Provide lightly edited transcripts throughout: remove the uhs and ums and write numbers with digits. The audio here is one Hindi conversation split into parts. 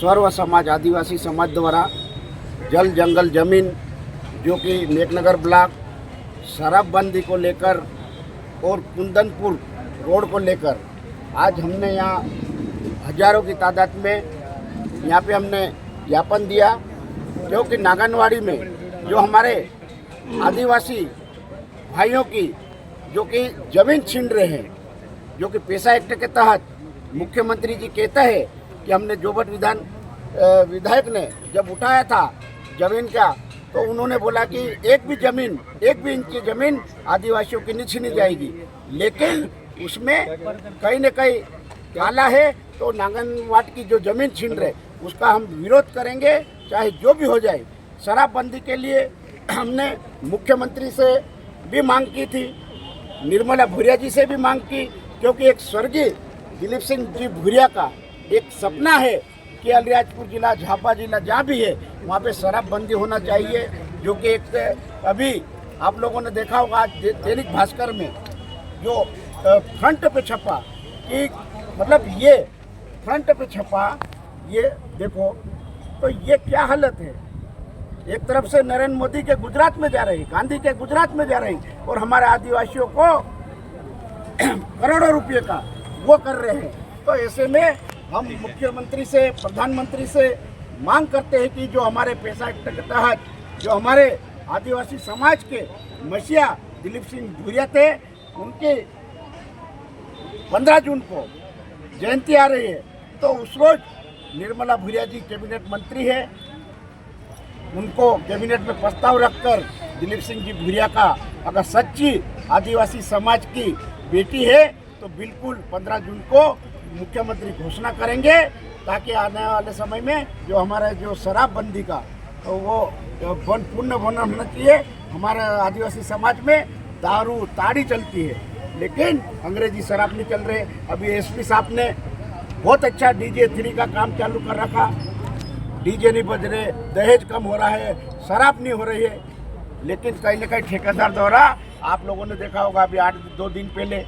सर्व समाज आदिवासी समाज द्वारा जल जंगल जमीन जो कि नेकनगर ब्लॉक शराबबंदी को लेकर और कुंदनपुर रोड को लेकर आज हमने यहाँ हजारों की तादाद में यहाँ पे हमने ज्ञापन दिया, क्योंकि नागनवाड़ी में जो हमारे आदिवासी भाइयों की जो कि जमीन छीन रहे हैं, जो कि पेशा एक्ट के तहत मुख्यमंत्री जी कहता है कि हमने जोबट विधायक ने जब उठाया था जमीन का, तो उन्होंने बोला कि एक भी इंच की जमीन आदिवासियों की नहीं छीनी जाएगी। लेकिन उसमें कहीं न कहीं काला है, तो नागनवाट की जो जमीन छीन रहे उसका हम विरोध करेंगे, चाहे जो भी हो जाए। शराबबंदी के लिए हमने मुख्यमंत्री से भी मांग की थी, निर्मला भूरिया जी से भी मांग की, क्योंकि एक स्वर्गीय दिलीप सिंह जी भूरिया का एक सपना है कि अलीराजपुर जिला, झापा जिला जहाँ भी है वहाँ पे शराबबंदी होना चाहिए। जो कि एक अभी आप लोगों ने देखा होगा आज दैनिक भास्कर में जो फ्रंट पे छपा कि मतलब ये फ्रंट पे छपा, ये देखो तो ये क्या हालत है। एक तरफ से नरेंद्र मोदी के गुजरात में जा रही, गांधी के गुजरात में जा रही, और हमारे आदिवासियों को करोड़ों रुपये का वो कर रहे हैं। तो ऐसे में हम मुख्यमंत्री से, प्रधानमंत्री से मांग करते हैं कि जो हमारे पेशा एक्ट के तहत जो हमारे आदिवासी समाज के मसीहा दिलीप सिंह भूरिया थे, उनके 15 जून को जयंती आ रही है, तो उस रोज निर्मला भूरिया जी कैबिनेट मंत्री है, उनको कैबिनेट में प्रस्ताव रखकर दिलीप सिंह जी भूरिया का अगर सच्ची आदिवासी समाज की बेटी है तो बिल्कुल 15 जून को मुख्यमंत्री घोषणा करेंगे, ताकि आने वाले समय में जो हमारा जो शराबबंदी का तो वो पूर्ण होना चाहिए। हमारे आदिवासी समाज में दारू ताड़ी चलती है, लेकिन अंग्रेजी शराब नहीं चल रहे। अभी एसपी साहब ने बहुत अच्छा DJ 3 का काम चालू कर रखा, DJ नहीं बज रहे, दहेज कम हो रहा है, शराब नहीं हो रही है। लेकिन कहीं न कहीं ठेकेदार द्वारा आप लोगों ने देखा होगा, अभी 2 दिन पहले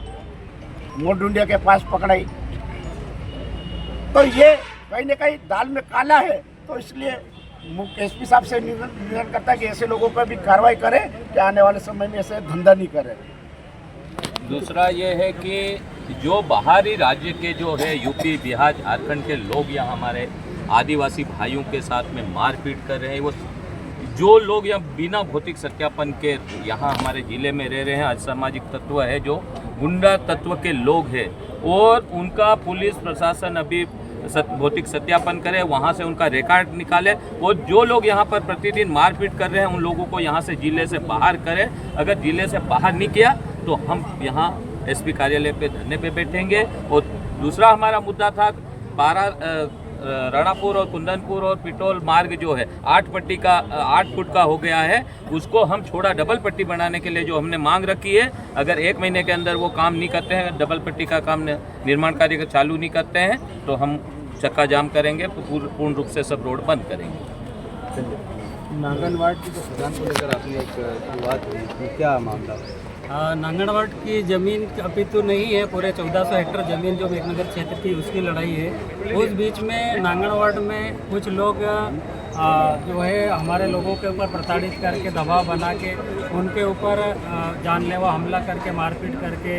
मोरडुंडिया के पास पकड़ाई, तो ये कहीं न कहीं दाल में काला है। तो इसलिए एसपी साहब से निवेदन करता है कि ऐसे लोगों पर भी कार्रवाई करें कि आने वाले समय में ऐसे धंधा नहीं करें। दूसरा ये है कि जो बाहरी राज्य के जो है यूपी, बिहार, झारखंड के लोग यहाँ हमारे आदिवासी भाइयों के साथ में मारपीट कर रहे हैं, वो जो लोग यहाँ बिना भौतिक सत्यापन के यहाँ हमारे ज़िले में रह रहे हैं, असामाजिक तत्व है, जो गुंडा तत्व के लोग हैं, और उनका पुलिस प्रशासन अभी भौतिक सत्यापन करे, वहाँ से उनका रिकॉर्ड निकाले, और जो लोग यहाँ पर प्रतिदिन मारपीट कर रहे हैं उन लोगों को यहाँ से ज़िले से बाहर करें। अगर ज़िले से बाहर नहीं किया तो हम यहाँ SP कार्यालय पे धरने पे बैठेंगे। और दूसरा हमारा मुद्दा था राणापुर और कुंदनपुर और पिटोल मार्ग जो है 8 फुट का हो गया है, उसको हम छोड़ा डबल पट्टी बनाने के लिए जो हमने मांग रखी है। अगर 1 महीने के अंदर वो काम नहीं करते हैं, डबल पट्टी का काम निर्माण कार्य चालू नहीं करते हैं, तो हम चक्का जाम करेंगे, पूर्ण रूप से सब रोड बंद करेंगे। नांगनवाड़ की जो खदान को लेकर आपने एक शुरुआत हुई, क्या मामला? नांगनवाड़ की ज़मीन अभी तो नहीं है, पूरे 1400 हेक्टेयर ज़मीन जो मेघनगर क्षेत्र की उसकी लड़ाई है। उस बीच में नांगनवाड़ में कुछ लोग जो है हमारे लोगों के ऊपर प्रताड़ित करके, दबाव बना के उनके ऊपर जानलेवा हमला करके, मारपीट करके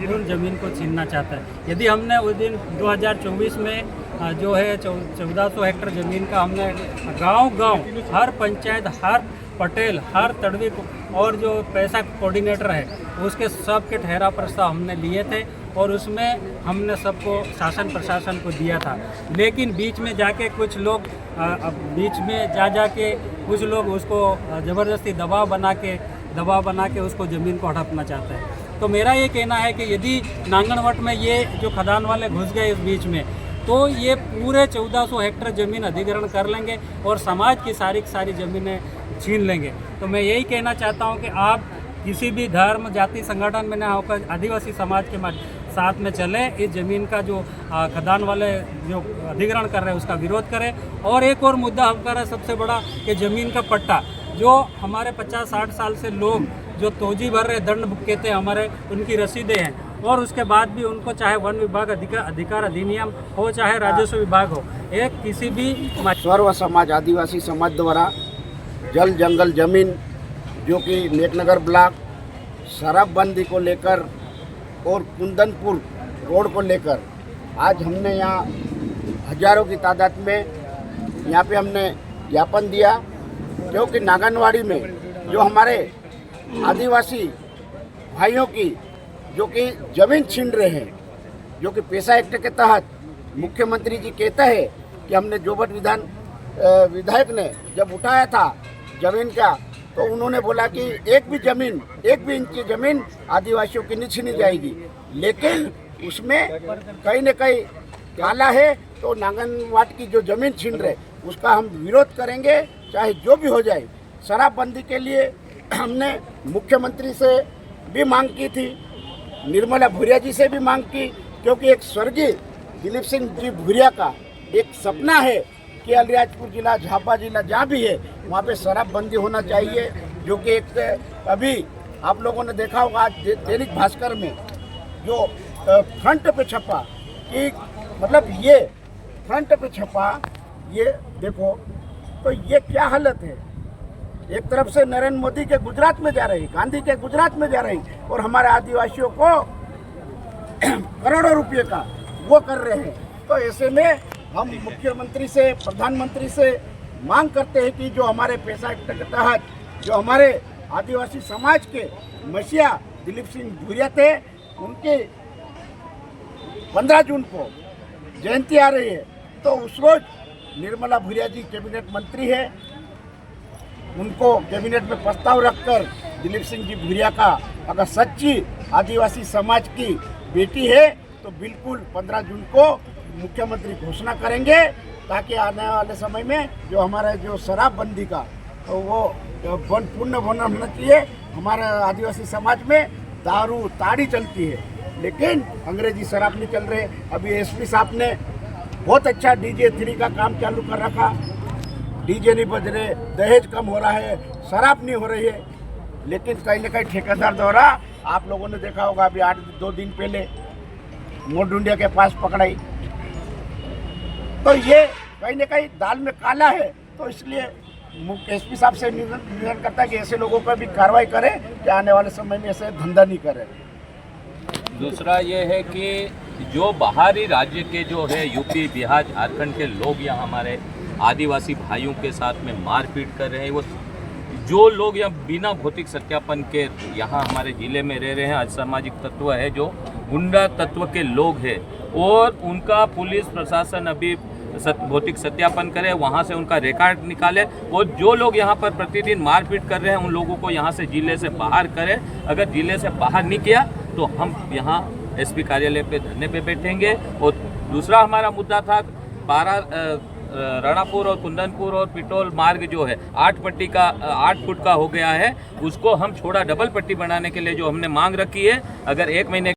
उन ज़मीन को छीनना चाहता है। यदि हमने उस दिन 2024 में जो है 1400 हेक्टेयर ज़मीन का हमने गांव-गांव, हर पंचायत, हर पटेल, हर तड़वी और जो पैसा कोऑर्डिनेटर है उसके सब के ठहरा प्रस्ताव हमने लिए थे, और उसमें हमने सबको शासन प्रशासन को दिया था। लेकिन बीच में जाके कुछ लोग कुछ लोग उसको ज़बरदस्ती दबाव बना के उसको ज़मीन को हड़पना चाहते हैं। तो मेरा ये कहना है कि यदि नांगनवट में ये जो खदान वाले घुस गए इस बीच में, तो ये पूरे 1400 हेक्टेयर ज़मीन अधिग्रहण कर लेंगे और समाज की सारी ज़मीनें छीन लेंगे। तो मैं यही कहना चाहता हूँ कि आप किसी भी धर्म, जाति, संगठन में न होकर आदिवासी समाज के साथ में चलें, इस ज़मीन का जो खदान वाले जो अधिग्रहण कर रहे हैं उसका विरोध करें। और एक और मुद्दा हम कर रहे हैं सबसे बड़ा, कि ज़मीन का पट्टा, जो हमारे 50-60 साल से लोग जो तोजी भर रहे, दंड भुगते थे, हमारे उनकी रसीदें हैं, और उसके बाद भी उनको चाहे वन विभाग अधिकार अधिनियम हो चाहे राजस्व विभाग हो, एक किसी भी सर्व समाज आदिवासी समाज द्वारा जल जंगल जमीन जो कि नेकनगर ब्लॉक शराबबंदी को लेकर और कुंदनपुर रोड को लेकर आज हमने यहाँ हजारों की तादाद में यहाँ पे हमने ज्ञापन दिया, क्योंकि नागनवाड़ी में जो हमारे आदिवासी भाइयों की जो कि जमीन छीन रहे हैं, जो कि पैसा एक्ट के तहत मुख्यमंत्री जी कहता है कि हमने जोबट विधायक ने जब उठाया था जमीन का, तो उन्होंने बोला कि एक भी इंच की जमीन आदिवासियों की नहीं छीनी जाएगी, लेकिन उसमें कहीं न कहीं काला है। तो नांगनवाड़ की जो जमीन छीन रहे उसका हम विरोध करेंगे, चाहे जो भी हो जाए। शराबबंदी के लिए हमने मुख्यमंत्री से भी मांग की थी, निर्मला भूरिया जी से भी मांग की, क्योंकि एक स्वर्गीय दिलीप सिंह जी भूरिया का एक सपना है कि अलीराजपुर जिला, झाबा जिला जहाँ भी है वहाँ पे शराबबंदी होना चाहिए। जो कि एक अभी आप लोगों ने देखा होगा आज दैनिक भास्कर में जो फ्रंट पे छपा कि मतलब ये फ्रंट पे छपा, ये देखो तो ये क्या हालत है। एक तरफ से नरेंद्र मोदी के गुजरात में जा रही, गांधी के गुजरात में जा रही, और हमारे आदिवासियों को करोड़ों रुपए का वो कर रहे हैं। तो ऐसे में हम मुख्यमंत्री से, प्रधानमंत्री से मांग करते हैं कि जो हमारे पैसा एक्ट के तहत जो हमारे आदिवासी समाज के मसीहा दिलीप सिंह भूरिया थे, उनकी 15 जून को जयंती आ रही है, तो उस रोज निर्मला भूरिया जी कैबिनेट मंत्री है, उनको कैबिनेट में प्रस्ताव रखकर दिलीप सिंह जी भूरिया का अगर सच्ची आदिवासी समाज की बेटी है तो बिल्कुल 15 जून को मुख्यमंत्री घोषणा करेंगे, ताकि आने वाले समय में जो हमारा जो शराबबंदी का तो वो पूर्ण होना चाहिए। हमारे आदिवासी समाज में दारू ताड़ी चलती है, लेकिन अंग्रेजी शराब नहीं चल रहे। अभी एसपी साहब ने बहुत अच्छा DJ 3 का काम चालू कर रखा, DJ नहीं बज रहे, दहेज कम हो रहा है, शराब नहीं हो रही है, लेकिन कहीं ना कहीं ठेकेदार द्वारा आप लोगों ने देखा होगा अभी 2 दिन पहले मोरडुंडिया के पास पकड़ाई। तो ये कहीं ना कहीं दाल में काला है, तो इसलिए एसपी साहब से निवेदन करता है कि ऐसे लोगों पर भी कार्रवाई करें कि आने वाले समय में ऐसे धंधा नहीं करें। दूसरा ये है कि जो बाहरी राज्य के जो है यूपी, बिहार, झारखंड के लोग यहाँ हमारे आदिवासी भाइयों के साथ में मारपीट कर रहे हैं, वो जो लोग यहाँ बिना भौतिक सत्यापन के यहाँ हमारे ज़िले में रह रहे हैं, असामाजिक तत्व है, जो गुंडा तत्व के लोग हैं, और उनका पुलिस प्रशासन अभी भौतिक सत्यापन करे, वहाँ से उनका रिकॉर्ड निकाले, और जो लोग यहाँ पर प्रतिदिन मारपीट कर रहे हैं उन लोगों को यहाँ से ज़िले से बाहर करें। अगर ज़िले से बाहर नहीं किया तो हम यहाँ एसपी कार्यालय पे धरने पे बैठेंगे। और दूसरा हमारा मुद्दा था राणापुर और कुंदनपुर और पिटोल मार्ग जो है 8 फुट का हो गया है, उसको हम छोड़ा डबल पट्टी बनाने के लिए जो हमने मांग रखी है, अगर 1 महीने